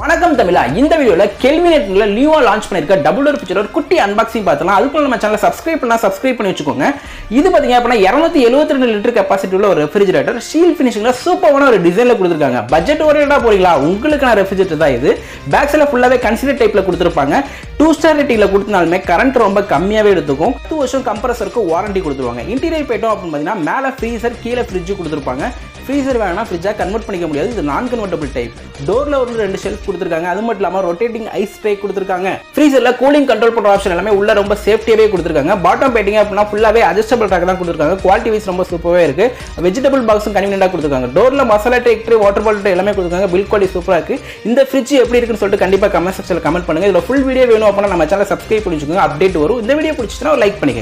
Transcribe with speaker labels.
Speaker 1: வணக்கம் தமிழா. இந்த வீடியோல கெல்வினேட்டர்ல நியூவா லான்ச் பண்ணிருக்க டபுள் டோர் ஃபிச்சர் ஒரு குட்டி அன்பாக்சிங் பார்த்தலாம். அதுக்குள்ள நம்ம சேனலை சப்ஸ்கிரைப் பண்ணி வச்சுக்கோங்க. இது பாத்தீங்க அப்படின்னா 272 லிட்டர் கெபாசிட்டி உள்ள ஒரு ரெஃப்ரிஜரேட்டர். ஸ்டீல் ஃபினிஷிங்ல சூப்பரான ஒரு டிசைன்ல கொடுத்திருக்காங்க. பட்ஜெட் ஓரியன்டா போறீங்களா, உங்களுக்கான ரெஃப்ரிஜரேட்டர் தான் இது. பேக் சைடுல ஃபுல்லாவே கன்சிடர் டைப்ல கொடுத்திருப்பாங்க. 2 ஸ்டார் ரேட்டிங்ல கொடுத்தனாலுமே கரண்ட் ரொம்ப கம்மியாவே எடுத்துக்கும். 2 வருஷம் கம்ப்ரஸருக்கு வாரண்டி கொடுத்துருவாங்க. இன்டீரியர் போய்ட்டோம் அப்படின்னு பாத்தீங்கன்னா மேல ஃப்ரீசர், கீழே ஃப்ரிட்ஜ் கொடுத்திருப்பாங்க. ஃப்ரீசர் வேணா ஃப்ரிட்ஜா கன்வெர்ட் பண்ணிக்க முடியாது. இது நான் கன்வெர்ட்டபிள் டைப். டோர்ல ஒரு 2 ஷெல்ஃப் கொடுத்திருக்காங்க. அது மட்டும் இல்லாம ரொட்டேட்டிங் ஐஸ் ட்ரே கொடுத்திருக்காங்க. ஃப்ரீசர்ல கூலிங் கண்ட்ரோல் பண்ற ஆப்ஷன் எல்லாமே உள்ள ரொம்ப சேஃப்டியாவே கொடுத்திருக்காங்க. பாட்டம் பேட்டிங் அப்படினா ஃபுல்லாவே அட்ஜஸ்டபிள் ட்ராக் தான் கொடுத்திருக்காங்க. குவாலிட்டி வைஸ் ரொம்ப சூப்பராவே இருக்கு. வெஜிடபிள் பாக்ஸும் கன்வீனியன்ட்டா கொடுத்திருக்காங்க. டோர்ல masala tray, water bottle tray எல்லாமே கொடுத்திருக்காங்க. பில் குவாலிட்டி சூப்பரா இருக்கு. இந்த ஃப்ரிட்ஜ் எப்படி இருக்குன்னு சொல்லிட்டு கண்டிப்பா கமெண்ட் செக்ஷன்ல கமெண்ட் பண்ணுங்க. இதுல ஃபுல் வீடியோ வேணும் அப்படினா நம்ம சேனலை சப்ஸ்கிரைப் பண்ணி வச்சுக்கோங்க. அப்டேட் வரும். இந்த வீடியோ பிடிச்சிச்சுனா லைக் பண்ணுங்க.